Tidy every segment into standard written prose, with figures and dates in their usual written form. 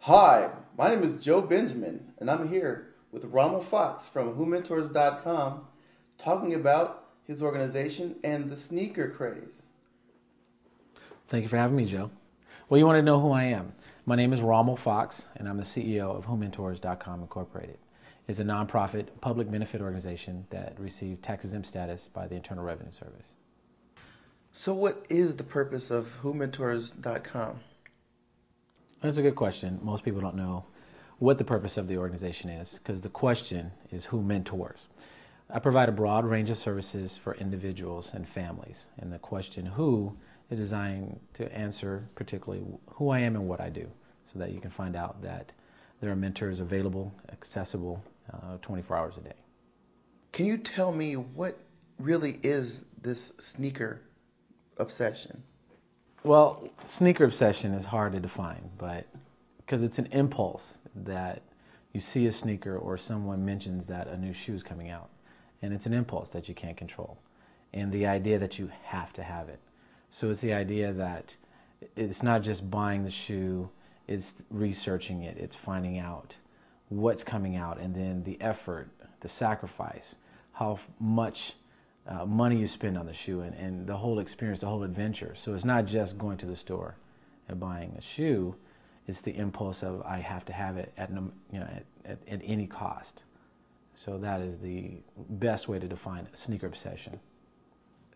Hi, my name is Joe Benjamin, and I'm here with Rauhmel Fox from whomentors.com talking about his organization and the sneaker craze. Thank you for having me, Joe. Well, you want to know who I am. My name is Rauhmel Fox, and I'm the CEO of whomentors.com Incorporated. It's a nonprofit public benefit organization that received tax-exempt status by the Internal Revenue Service. So what is the purpose of whomentors.com? That's a good question. Most people don't know what the purpose of the organization is because the question is who mentors. I provide a broad range of services for individuals and families, and the question who is designed to answer particularly who I am and what I do so that you can find out that there are mentors available, accessible 24 hours a day. Can you tell me what really is this sneaker obsession? Well, sneaker obsession is hard to define, but because it's an impulse that you see a sneaker or someone mentions that a new shoe is coming out, and it's an impulse that you can't control, and the idea that you have to have it. So it's the idea that it's not just buying the shoe, it's researching it, it's finding out what's coming out, and then the effort, the sacrifice, how much money you spend on the shoe and the whole experience, the whole adventure. So it's not just going to the store and buying a shoe, it's the impulse of I have to have it at any cost. So that is the best way to define sneaker obsession.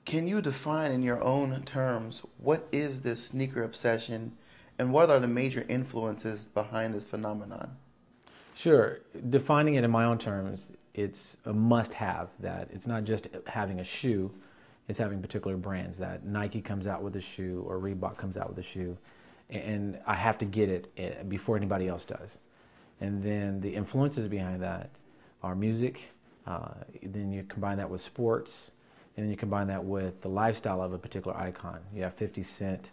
Can you define in your own terms what is this sneaker obsession and what are the major influences behind this phenomenon? Sure. Defining it in my own terms, it's a must-have that it's not just having a shoe, it's having particular brands that Nike comes out with a shoe or Reebok comes out with a shoe, and I have to get it before anybody else does. And then the influences behind that are music, then you combine that with sports, and then you combine that with the lifestyle of a particular icon. You have 50 Cent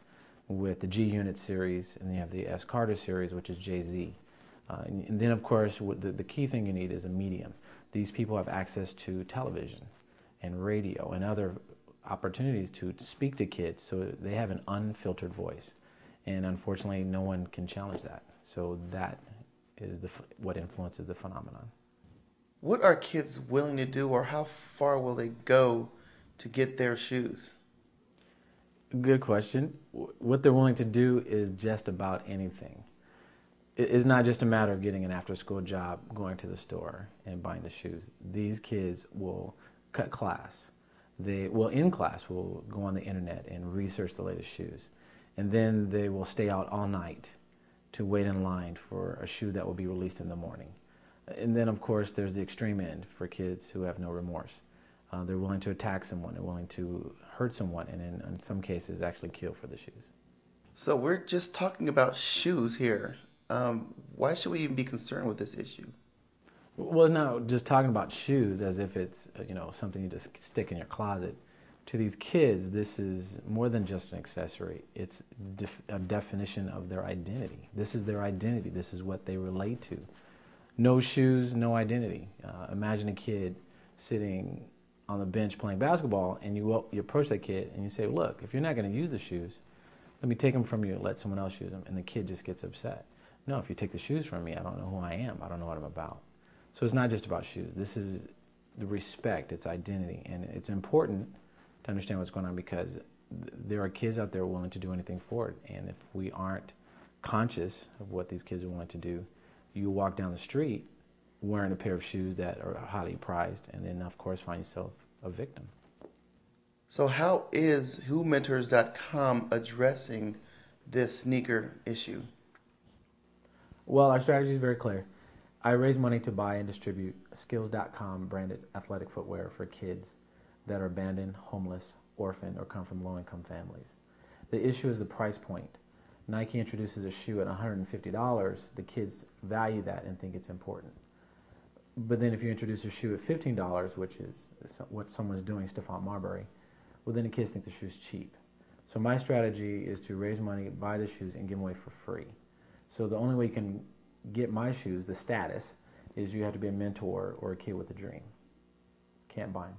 with the G Unit series, and then you have the S. Carter series, which is Jay-Z. And then, of course, the key thing you need is a medium. These people have access to television and radio and other opportunities to speak to kids, so they have an unfiltered voice. And unfortunately, no one can challenge that. So that is what influences the phenomenon. What are kids willing to do, or how far will they go to get their shoes? Good question. What they're willing to do is just about anything. It's not just a matter of getting an after-school job, going to the store and buying the shoes. These kids will cut class. In class, will go on the internet and research the latest shoes. And then they will stay out all night to wait in line for a shoe that will be released in the morning. And then, of course, there's the extreme end for kids who have no remorse. They're willing to attack someone, they're willing to hurt someone, and in some cases actually kill for the shoes. So we're just talking about shoes here. Why should we even be concerned with this issue? Well, not just talking about shoes as if it's something you just stick in your closet. To these kids, this is more than just an accessory. It's a definition of their identity. This is their identity. This is what they relate to. No shoes, no identity. Imagine a kid sitting on the bench playing basketball, and you approach that kid and you say, look, if you're not going to use the shoes, let me take them from you and let someone else use them. And the kid just gets upset. No, if you take the shoes from me, I don't know who I am. I don't know what I'm about. So it's not just about shoes. This is the respect, it's identity. And it's important to understand what's going on because there are kids out there willing to do anything for it. And if we aren't conscious of what these kids are willing to do, you walk down the street wearing a pair of shoes that are highly prized and then, of course, find yourself a victim. So how is whomentors.com addressing this sneaker issue? Well, our strategy is very clear. I raise money to buy and distribute skihlz.com branded athletic footwear for kids that are abandoned, homeless, orphaned, or come from low-income families. The issue is the price point. Nike introduces a shoe at $150. The kids value that and think it's important. But then if you introduce a shoe at $15, which is what someone's doing, Stephon Marbury, well, then the kids think the shoe's cheap. So my strategy is to raise money, buy the shoes, and give them away for free. So the only way you can get my shoes, the status, is you have to be a mentor or a kid with a dream. Can't buy them.